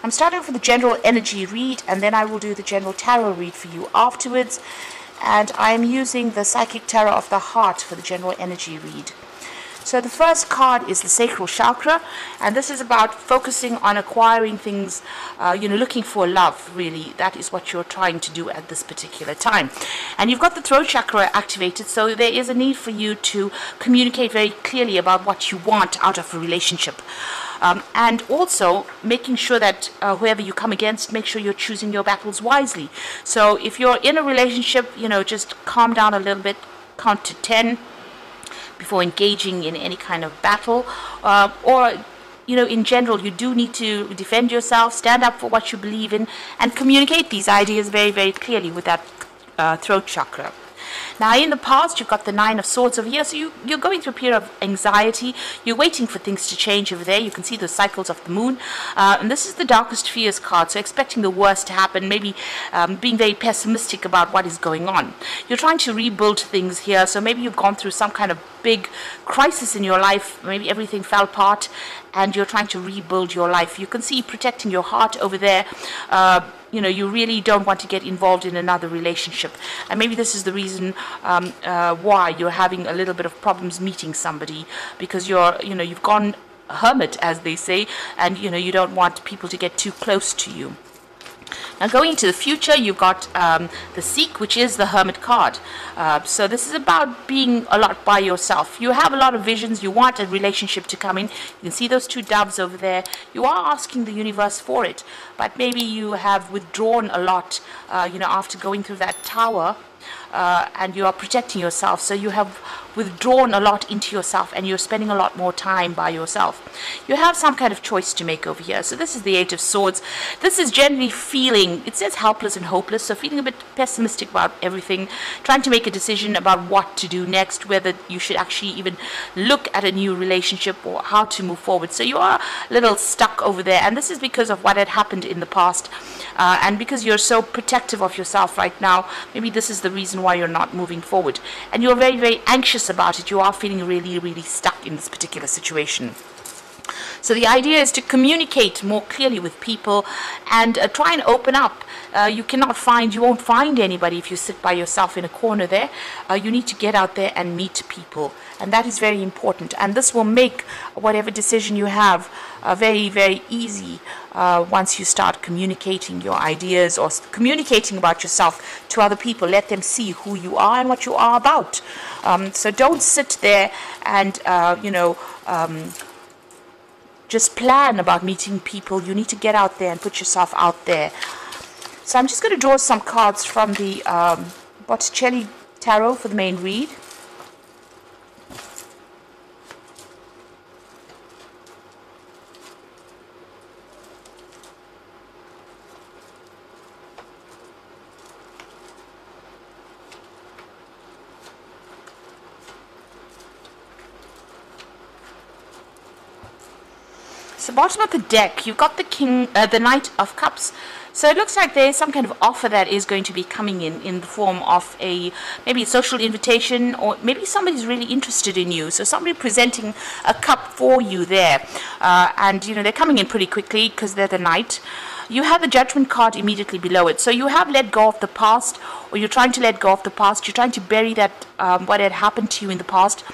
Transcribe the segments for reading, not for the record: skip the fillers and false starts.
I'm starting with the general energy read, and then I will do the general tarot read for you afterwards. And I'm using the Psychic Tarot of the Heart for the general energy read. So the first card is the sacral chakra, and this is about focusing on acquiring things, looking for love, really. That is what you're trying to do at this particular time. And you've got the throat chakra activated, so there is a need for you to communicate very clearly about what you want out of a relationship. And also making sure that whoever you come against, make sure you're choosing your battles wisely. So if you're in a relationship, just calm down a little bit, count to 10 before engaging in any kind of battle, or in general, you do need to defend yourself, stand up for what you believe in, and communicate these ideas very, very clearly with that throat chakra. Now, in the past, you've got the Nine of Swords over here, so you're going through a period of anxiety. You're waiting for things to change over there. You can see the cycles of the moon. And this is the Darkest Fears card, so expecting the worst to happen, maybe being very pessimistic about what is going on. You're trying to rebuild things here, so maybe you've gone through some kind of big crisis in your life. Maybe everything fell apart, and you're trying to rebuild your life. You can see protecting your heart over there. You really don't want to get involved in another relationship, and maybe this is the reason why you're having a little bit of problems meeting somebody, because you've gone hermit, as they say, and you don't want people to get too close to you. Now, going into the future, you've got the Seek, which is the Hermit card. So this is about being a lot by yourself. You have a lot of visions. You want a relationship to come in. You can see those two doves over there. You are asking the universe for it, but maybe you have withdrawn a lot, after going through that tower, and you are protecting yourself. So you have withdrawn a lot into yourself, and you're spending a lot more time by yourself. You have some kind of choice to make over here. So this is the Eight of Swords. This is generally feeling, it says helpless and hopeless, so feeling a bit pessimistic about everything, trying to make a decision about what to do next, whether you should actually even look at a new relationship or how to move forward. So you are a little stuck over there, and this is because of what had happened in the past, and because you're so protective of yourself right now. Maybe this is the reason why you're not moving forward, and you're very, very anxious about it. You are feeling really, really stuck in this particular situation. So the idea is to communicate more clearly with people and try and open up. You won't find anybody if you sit by yourself in a corner there. You need to get out there and meet people, and that is very important. And this will make whatever decision you have very, very easy once you start communicating your ideas or communicating about yourself to other people. Let them see who you are and what you are about. So don't sit there and, just plan about meeting people. You need to get out there and put yourself out there. So I'm just going to draw some cards from the Botticelli Tarot for the main read. So bottom of the deck, you've got the Knight of Cups. So it looks like there is some kind of offer that is going to be coming in the form of maybe a social invitation, or maybe somebody's really interested in you. So somebody presenting a cup for you there, and they're coming in pretty quickly because they're the Knight. You have the Judgment card immediately below it. So you have let go of the past, or you're trying to let go of the past. You're trying to bury that what had happened to you in the past.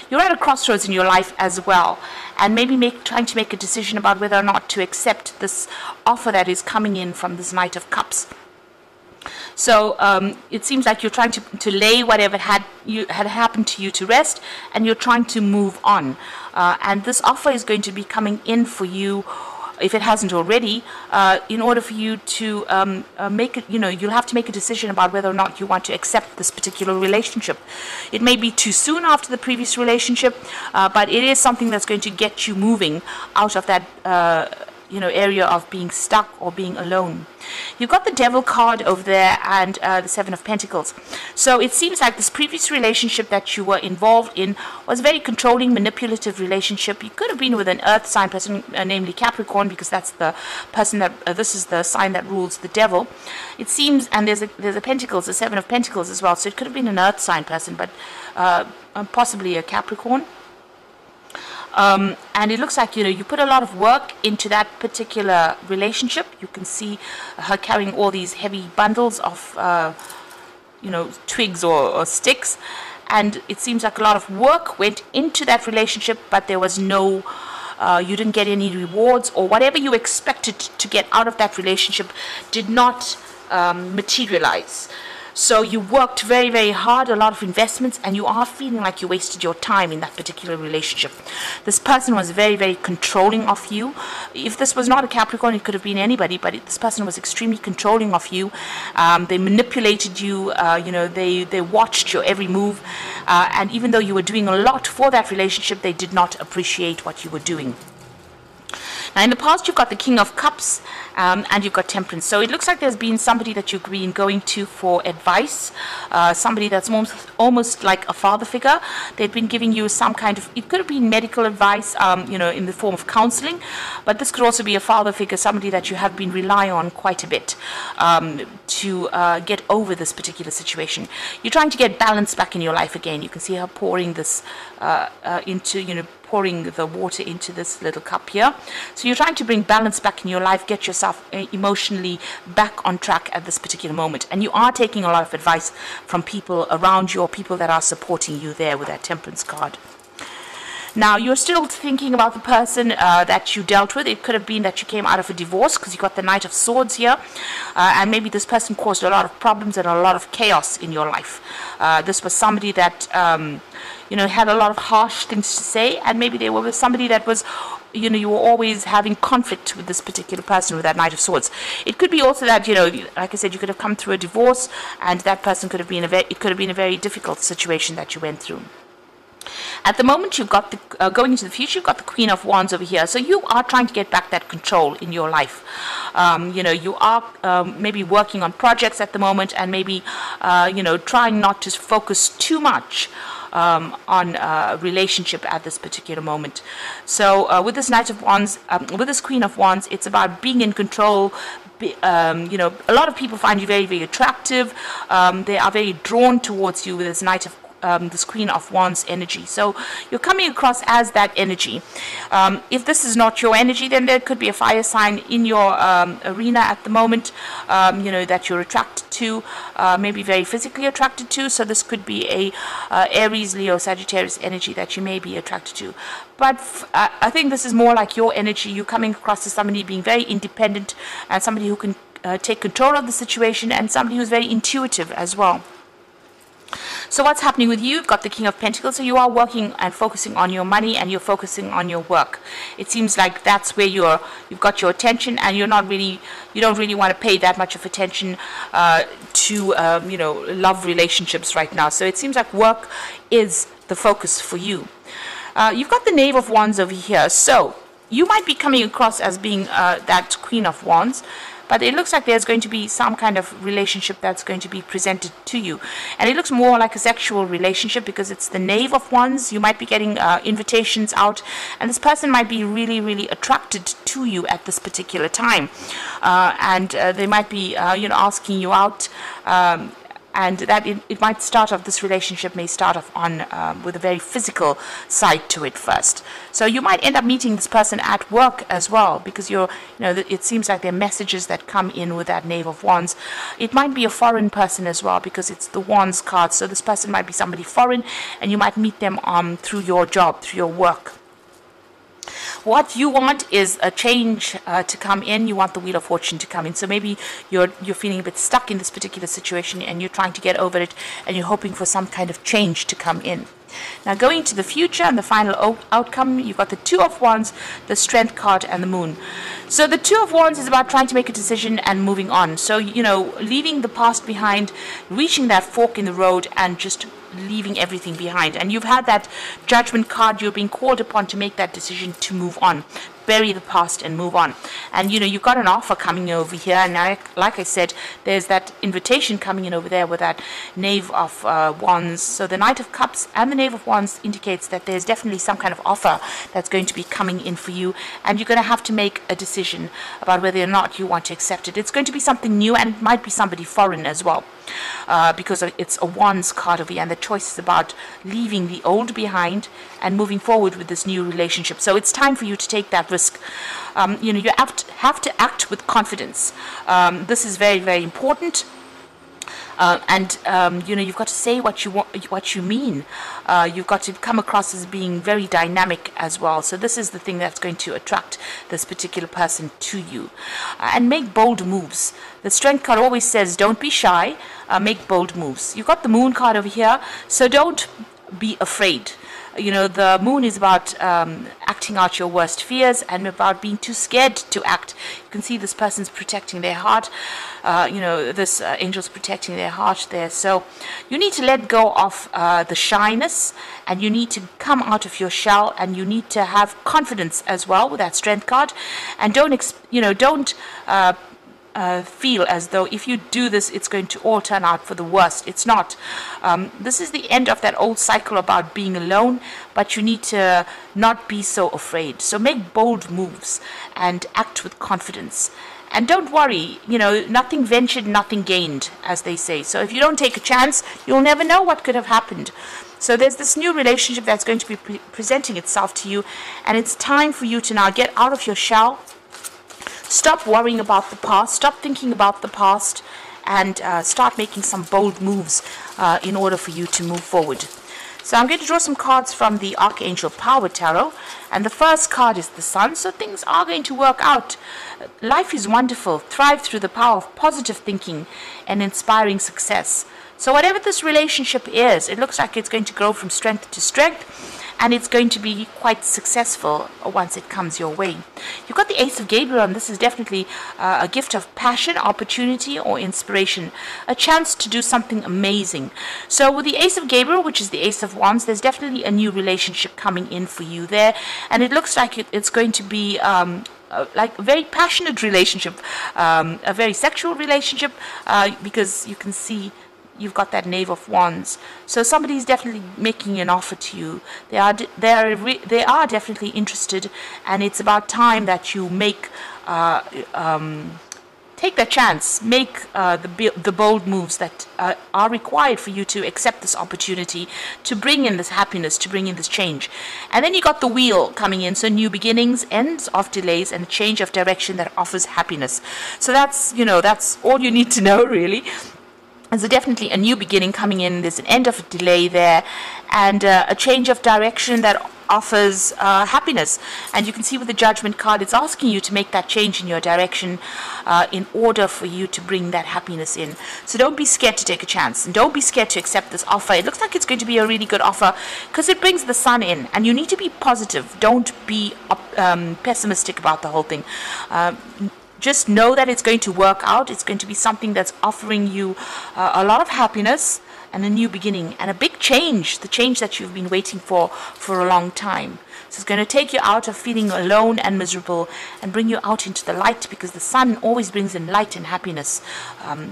You're at a crossroads in your life as well, and maybe trying to make a decision about whether or not to accept this offer that is coming in from this Knight of Cups. So it seems like you're trying to lay whatever had happened to you to rest, and you're trying to move on. And this offer is going to be coming in for you, if it hasn't already, in order for you to make it, you'll have to make a decision about whether or not you want to accept this particular relationship. It may be too soon after the previous relationship, but it is something that's going to get you moving out of that area of being stuck or being alone. You've got the Devil card over there, and the Seven of Pentacles. So it seems like this previous relationship that you were involved in was a very controlling, manipulative relationship. You could have been with an earth sign person, namely Capricorn, because that's the person that this is the sign that rules the devil. It seems, and there's a Pentacles, the Seven of Pentacles as well. So it could have been an earth sign person, but possibly a Capricorn. And it looks like, you put a lot of work into that particular relationship. You can see her carrying all these heavy bundles of, twigs or sticks. And it seems like a lot of work went into that relationship, but there was no, you didn't get any rewards, or whatever you expected to get out of that relationship did not materialize. So you worked very, very hard, a lot of investments, and you are feeling like you wasted your time in that particular relationship. This person was very, very controlling of you. If this was not a Capricorn, it could have been anybody, but this person was extremely controlling of you. They manipulated you, they watched your every move, and even though you were doing a lot for that relationship, they did not appreciate what you were doing. Now, in the past, you've got the King of Cups and you've got Temperance. So it looks like there's been somebody that you've been going to for advice, somebody that's almost like a father figure. They've been giving you some kind of, it could have been medical advice, in the form of counseling, but this could also be a father figure, somebody that you have been relying on quite a bit to get over this particular situation. You're trying to get balance back in your life again. You can see her pouring this pouring the water into this little cup here. So you're trying to bring balance back in your life, get yourself emotionally back on track at this particular moment. And you are taking a lot of advice from people around you, or people that are supporting you there with that Temperance card. Now, you're still thinking about the person that you dealt with. It could have been that you came out of a divorce, because you got the Knight of Swords here. And maybe this person caused a lot of problems and a lot of chaos in your life. This was somebody that had a lot of harsh things to say, and maybe they were with somebody that was, you were always having conflict with this particular person with that Knight of Swords. It could be also that, like I said, you could have come through a divorce, and that person could have been it could have been a very difficult situation that you went through. At the moment, you've got the going into the future, you've got the Queen of Wands over here. So you are trying to get back that control in your life. You are maybe working on projects at the moment, and maybe trying not to focus too much on a relationship at this particular moment. So with this Knight of Wands, with this Queen of Wands, it's about being in control. A lot of people find you very, very attractive. They are very drawn towards you with this this Queen of Wands energy. So you're coming across as that energy. If this is not your energy, then there could be a fire sign in your arena at the moment, that you're attracted to, maybe very physically attracted to. So this could be a Aries, Leo, Sagittarius energy that you may be attracted to. But I think this is more like your energy. You're coming across as somebody being very independent, and somebody who can take control of the situation, and somebody who's very intuitive as well. So what's happening with you? You've got the King of Pentacles, so you are working and focusing on your money, and you're focusing on your work. It seems like that's where you've got your attention, and you don't really want to pay that much of attention to love relationships right now. So it seems like work is the focus for you. You've got the Knave of Wands over here, so you might be coming across as being that Queen of Wands, but it looks like there's going to be some kind of relationship that's going to be presented to you. And it looks more like a sexual relationship, because it's the Knave of Wands. You might be getting invitations out, and this person might be really, really attracted to you at this particular time. And they might be, asking you out. And that it might start off, this relationship may start off on with a very physical side to it first. So you might end up meeting this person at work as well, because it seems like there are messages that come in with that Knave of Wands. It might be a foreign person as well, because it's the Wands card. So this person might be somebody foreign, and you might meet them through your job, through your work. What you want is a change to come in. You want the Wheel of Fortune to come in. So maybe you're feeling a bit stuck in this particular situation, and you're trying to get over it, and you're hoping for some kind of change to come in. Now, going to the future and the final outcome, you've got the Two of Wands, the Strength card, and the Moon. So the Two of Wands is about trying to make a decision and moving on. So, leaving the past behind, reaching that fork in the road, and just leaving everything behind. And you've had that Judgment card. You're being called upon to make that decision to move on, bury the past and move on. And you've got an offer coming over here, and like I said, there's that invitation coming in over there with that Knave of Wands. So the Knight of Cups and the Knave of Wands indicates that there's definitely some kind of offer that's going to be coming in for you, and you're going to have to make a decision about whether or not you want to accept it. It's going to be something new, and it might be somebody foreign as well. because it's a wands card over here, and the choice is about leaving the old behind and moving forward with this new relationship. So it's time for you to take that risk. You know, you have to act with confidence. This is very, very important. You know, you've got to say what you want, what you mean. You've got to come across as being very dynamic as well. So this is the thing that's going to attract this particular person to you. And make bold moves. The Strength card always says, don't be shy, make bold moves. You've got the Moon card over here, so don't be afraid. You know, the Moon is about acting out your worst fears and about being too scared to act. You can see this person's protecting their heart. You know, this angel's protecting their heart there. So you need to let go of the shyness, and you need to come out of your shell, and you need to have confidence as well with that Strength card. And don't feel as though if you do this, it's going to all turn out for the worst. It's not. This is the end of that old cycle about being alone, but you need to not be so afraid. So make bold moves and act with confidence. And don't worry, you know, nothing ventured, nothing gained, as they say. So if you don't take a chance, you'll never know what could have happened. So there's this new relationship that's going to be presenting itself to you, and it's time for you to now get out of your shell. Stop worrying about the past, stop thinking about the past, and start making some bold moves in order for you to move forward. So I'm going to draw some cards from the Archangel Power Tarot, and the first card is the Sun. So things are going to work out. Life is wonderful. Thrive through the power of positive thinking and inspiring success. So whatever this relationship is, it looks like it's going to grow from strength to strength, and it's going to be quite successful once it comes your way. You've got the Ace of Gabriel, and this is definitely a gift of passion, opportunity, or inspiration, a chance to do something amazing. So with the Ace of Gabriel, which is the Ace of Wands, there's definitely a new relationship coming in for you there, and it looks like it's going to be like a very passionate relationship, a very sexual relationship, because you can see you've got that Knave of Wands. So somebody's definitely making an offer to you. They are definitely interested, and it's about time that you make take that chance, make the bold moves that are required for you to accept this opportunity, to bring in this happiness, to bring in this change. And then you got the Wheel coming in, so new beginnings, ends of delays, and a change of direction that offers happiness. So that's, you know, that's all you need to know, really. There's definitely a new beginning coming in. There's an end of a delay there, and a change of direction that offers happiness. And you can see with the Judgment card, it's asking you to make that change in your direction in order for you to bring that happiness in. So don't be scared to take a chance, and don't be scared to accept this offer. It looks like it's going to be a really good offer because it brings the Sun in, and you need to be positive. Don't be pessimistic about the whole thing. Just know that it's going to work out. It's going to be something that's offering you a lot of happiness and a new beginning and a big change, the change that you've been waiting for a long time. So it's going to take you out of feeling alone and miserable and bring you out into the light, because the Sun always brings in light and happiness. I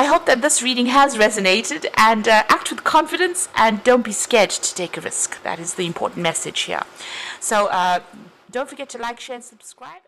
hope that this reading has resonated, and act with confidence and don't be scared to take a risk. That is the important message here. So don't forget to like, share, and subscribe.